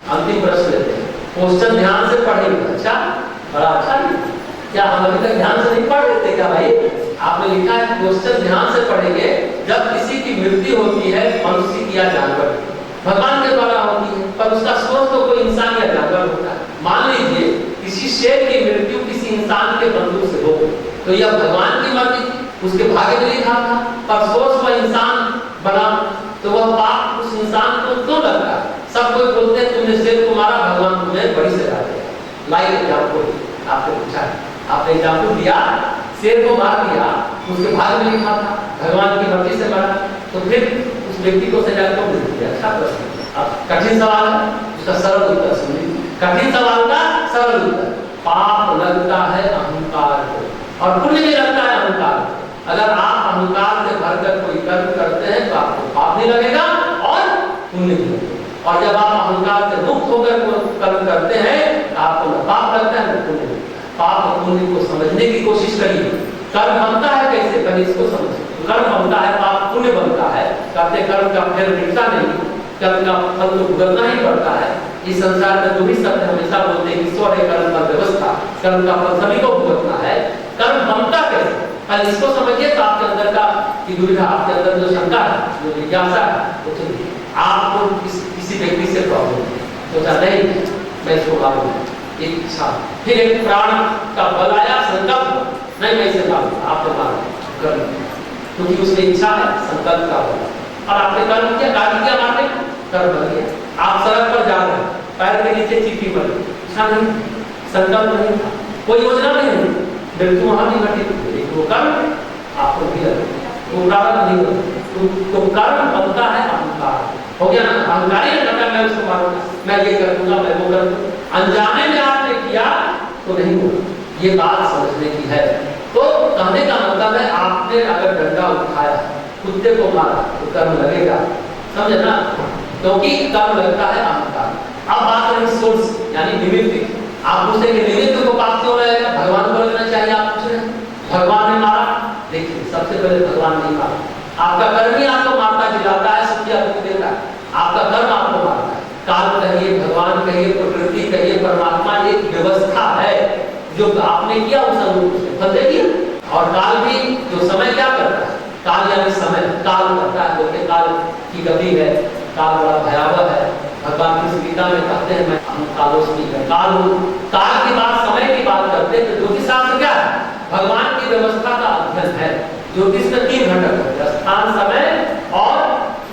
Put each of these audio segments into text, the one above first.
अंतिम प्रश्न लेते हैं, क्वेश्चन ध्यान से पढ़ेंगे। अच्छा, बड़ा अच्छा नहीं, क्या हम अभी तक ध्यान से नहीं पढ़ लेते क्या भाई? आपने लिखा है क्वेश्चन ध्यान से पढ़ेंगे। जब किसी की मृत्यु होती है, मनुष्य या जानवर, भगवान के द्वारा होती है, पर उसका सोर्स तो कोई इंसान या जानवर होता है। मान लीजिए किसी शेर की मृत्यु किसी इंसान के बंधु से हो, तो यह भगवान की मर्जी थी, उसके भाग्य में लिखा था, पर सोर्स वह इंसान बना, तो वह पाप उस इंसान को क्यों लगता है? सब कोई बोलते हैं तुमने शेर को मारा, भगवान तुम्हें बड़ी सजा दिया। लाइक एग्जाम्पल आपने पूछा, आपने एग्जाम्पल दिया, शेर को मार दिया, उसके भाग्य में लिखा था, भगवान की मर्जी से मारा, तो फिर उस व्यक्ति को सजा क्यों मिलती है? अच्छा प्रश्न। अब कठिन सवाल है, उसका सरल उत्तर सुनिए। कठिन सवाल का सरल उत्तर, पाप लगता है अहंकार को और पुण्य भी लगता है अहंकार को। अगर आप अहंकार से भरकर कोई कर्म करते हैं तो आपको पाप नहीं लगेगा और पुण्य भी लगेगा। और जब आप अहंकार से मुक्त होकर कर्म करते हैं तो आपको न पाप लगता है न पुण्य। पाप और पुण्य को समझने की कोशिश करिए। कर्म बनता है कैसे, पहले इसको समझिए। कर्म बनता है, पाप पुण्य बनता है, करते कर्म का फिर मिटता नहीं, कर्म का फल तो भुगतना ही पड़ता है। इस संसार में जो भी सत्य हमेशा बोलते हैं ईश्वर है कर्म पर व्यवस्था, कर्म का फल सभी को भुगतना है। कर्म बनता कैसे, पहले इसको समझिए तो आपके अंदर का की दुविधा, आपके अंदर जो शंका है, जो जिज्ञासा है, वो चलिए। आपको किसी व्यक्ति से प्रॉब्लम है, सोचा नहीं मैं इसको मारूंगा, एक इच्छा, फिर एक प्राण का बल आया, संकल्प नहीं मैं इसे मारूंगा, आपने मारा कर्म, क्योंकि उसमें इच्छा है, संकल्प का बल, और आपने कर्म किया, कार्य किया, मारने कर्म बन गया। आप सड़क पर जा रहे हैं, पैर के नीचे चीटी बन गई, इच्छा नहीं, संकल्प नहीं था, कोई योजना नहीं, मृत्यु वहां भी घटी, वो कर्म आपको भी लगे, वो प्रारंभ नहीं होता, तो कर्म बनता है अहंकार। हो गया ना, अहंकारी ने कहा मैं उसको मारूंगा, मैं ये कर दूंगा, मैं वो कर दूंगा, अनजाने में आपने किया तो नहीं होगा। ये बात समझने की है। तो कहने का मतलब है आपने अगर डंडा उठाया, कुत्ते को मारा तो कर्म लगेगा, समझे ना, क्योंकि कर्म लगता है अहंकार। अब बात रही सोर्स यानी निमित्त। आप पूछेंगे निमित्त को पाप क्यों लगेगा, भगवान को लगना चाहिए, आप पूछ रहे हैं भगवान ने मारा। देखिए सबसे पहले भगवान नहीं मारा, आपका कर्म ही आपको मारता जिलाता है, सबकी आपको देता है, आपका कर्म आपको मारता है। काल कहिए, भगवान कहिए, प्रकृति कहिए, परमात्मा एक व्यवस्था है जो आपने किया उस अनुरूप से फल देगी। और काल भी जो समय क्या करता है, काल यानी समय, काल करता है, बोलते काल की गति है, काल बड़ा भयावह है। भगवान कृष्ण गीता में कहते हैं मैं कालोस्मी काल हूँ। काल की बात, समय की बात करते हैं तो ज्योतिष शास्त्र क्या है, भगवान की व्यवस्था का अध्ययन है। ज्योतिष में 3 घटक होते हैं, स्थान, समय और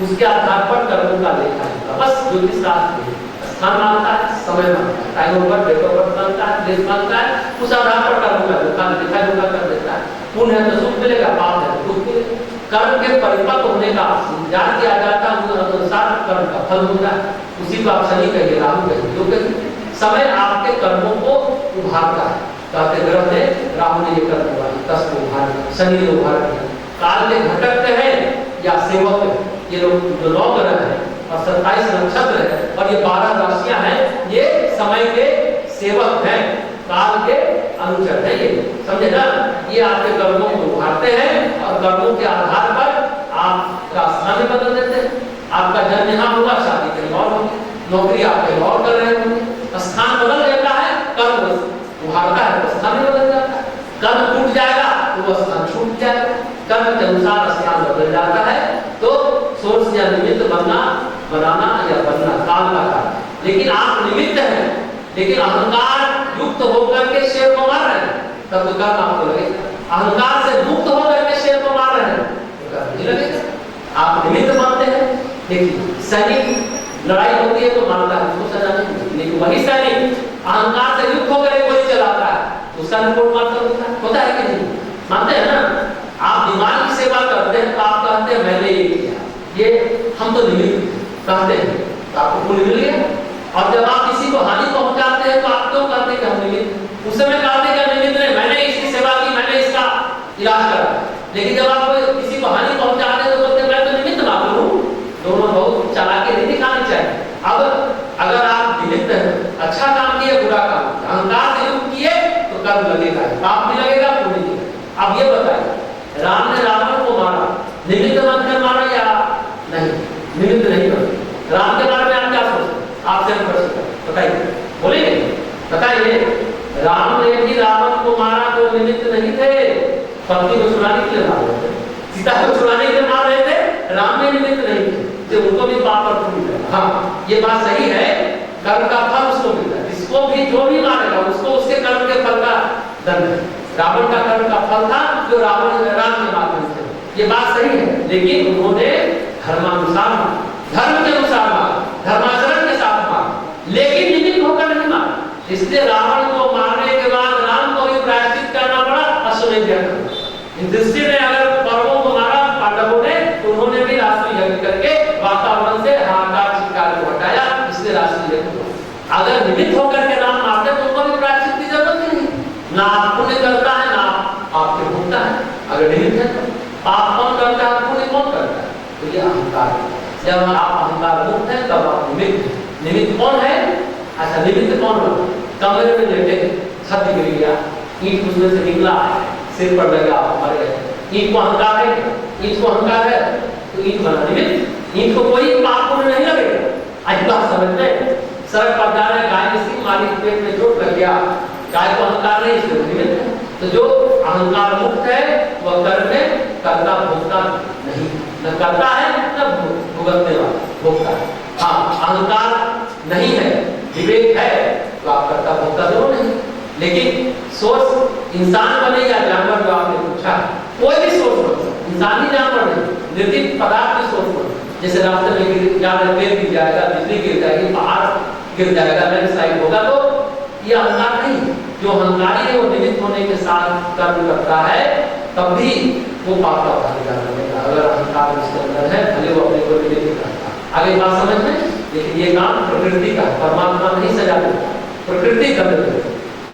उसके आधार पर कर्मों का लेखा है। बस ज्योतिष शास्त्र स्थान मानता है, समय मानता है, time over date of birth मानता है, प्लेस मानता है, उस आधार पर कर्मों का लेखा जोखा कर देता है। पुण्य है तो सुख मिलेगा, पाप है तो दुख मिलेगा। कर्म के परिपक्व होने का इंतजार किया जाता है, उस अनुसार कर्म का फल होता है। उसी को आप शनि कहिए, राहु कहिए, जो कहिए। समय आपके कर्मों को उभारता है, कहते ग्रह ने, राहु ने ये कर्म हुआ, 10 को उभार दिया, शनि ने उभार दिया। काल के घटक हैं या सेवक है, ये लोग जो 9 ग्रह हैं और 27 नक्षत्र है और ये 12 राशियां हैं, ये समय के सेवक हैं, काल के अनुचर है। ये समझे ना, ये आपके कर्मों को उभारते हैं और कर्मों के आधार पर आपका स्थान बदल देते हैं। आपका जन्म यहाँ होगा, शादी कहीं और होगी, नौकरी आप कहीं और कर रहे होंगे, स्थान बदल देता है, कर्म उभारता है तो स्थान बदल जाता है। कर्म टूट जाएगा तो वह स्थान छूट जाएगा, कर्म के अनुसार स्थान बदल जाता है। तो सोर्स या निमित्त बनाना या बनना काल का कार्य। लेकिन आप निमित्त हैं, लेकिन अहंकार युक्त होकर के शेर को मार रहे हैं, तब तो कर्म आपको लगेगा। अहंकार से मुक्त होकर के शेर को मार रहे हैं तो कर्म नहीं लगेगा, आप निमित्त बनते हैं। देखिए सैनिक लड़ाई होती है तो मारता है, उसको सजा नहीं मिलती, लेकिन वही सैनिक अहंकार से युक्त होकर एक गोली चलाता है तो उसका रिपोर्ट मारता होता है कि नहीं, मानते हैं ना। आप विमान की सेवा करते हैं तो आप कहते हैं मैंने ये किया, ये हम तो निमित्त कहते हैं, तो आपको पुण्य मिल गया। और जब आप किसी को हानि पहुंचाते हैं तो आप क्यों कहते हैं कि हम निमित्त, उस समय कहते हैं निमित्त नहीं, मैंने इसकी सेवा की, मैंने इसका इलाज करा। लेकिन जब आप किसी को हानि पहुंचाते हैं तो बोलते हैं मैं तो निमित्त मात्र हूँ। दोनों बहुत चालाकी नहीं दिखानी चाहिए। अब अगर आप निमित्त हैं, अच्छा काम किए, बुरा काम किया, अहंकार से युक्त किए तो कर्म लगेगा, पाप भी लगेगा, पुण्य भी लगेगा। अब ये बताइए, राम ने रावण को मारा, निमित्त बनकर मारा या नहीं? निमित्त नहीं बना। राम के बारे में आप क्या सोचते हैं? आपसे हम प्रश्न बताइए, बोलेंगे? बताइए, राम ने भी रावण को मारा तो निमित्त नहीं थे, पत्नी को छुड़ाने के लिए मार रहे थे, सीता को छुड़ाने के लिए मार रहे थे, राम ने निमित्त नहीं थे, तो उनको भी पाप अर्थ मिल जाएगा। हाँ, ये बात सही है, कर्म का फल उसको मिलता है, इसको भी जो भी मारेगा उसको उसके कर्म के फल का दंड है। रावण का कर्म का फल था जो राम के माध्यम से, ये बात सही है, लेकिन उन्होंने धर्मानुसार मारा, धर्म के अनुसार मारा, धर्माचरण के साथ मारा, लेकिन निमित्त होकर नहीं मारा। इसलिए रावण को मारने के बाद राम को भी प्रायश्चित करना पड़ा अश्वमेध यज्ञ। इस दृष्टि में अगर कौरवों को मारा पांडवों ने, उन्होंने भी राष्ट्रीय यज्ञ करके वातावरण से हाहाकार चित्कार को हटाया, इसलिए राष्ट्रीय यज्ञ हुआ। अगर निमित्त होकर के राम मारते तो उनको भी प्रायश्चित की जरूरत ही नहीं, ना आप पुण्य करता है ना आपके भोगता है। अगर निमित्त है तो पाप कौन करता है, पुण्य कौन करता है? तो ये अहंकार है। जब आप अहंकार मुक्त है तब आप निमित्त है। निमित्त कौन है? अच्छा, निमित्त कौन बना? कमरे में लेटे, छत गिर गया, ईंट उसमें से निकला, सिर पर लगा, मर गए। ईंट को अहंकार है, ईंट को अहंकार है तो ईंट बना निमित्त। ईंट को कोई पाप पुण्य नहीं लगेगा। आज बात समझ में, सड़क पर जा रहे, गाय ने सिंह मारी, पेट में चोट लग गया, गाय को अहंकार नहीं, इसलिए निमित्त है। तो जो अहंकार मुक्त है वह कर्म में कर्ता भोगता नहीं, न करता है न भुगतने वाला भोगता है। हाँ, अहंकार नहीं है, विवेक है तो आप कर्ता भोगता जरूर नहीं। लेकिन सोच इंसान बने या जानवर, जो आपने पूछा, कोई भी सोच बन, इंसानी जानवर नहीं, निर्जीव पदार्थ की सोच बन। जैसे रास्ते में पेड़ गिर जाएगा, बिजली गिर जाएगी, पहाड़ गिर जाएगा, लैंडस्लाइड होगा, तो ये अहंकार नहीं। जो अहंकारी है वो निमित्त होने के साथ कर्म करता है, तब भी वो पाप का भागीदार बनेगा। अगर अहंकार उसके अंदर है, भले वो अपने को निमित्त करता। आगे बात समझ में, लेकिन ये काम प्रकृति का, परमात्मा नहीं सजा देता, प्रकृति कर देता।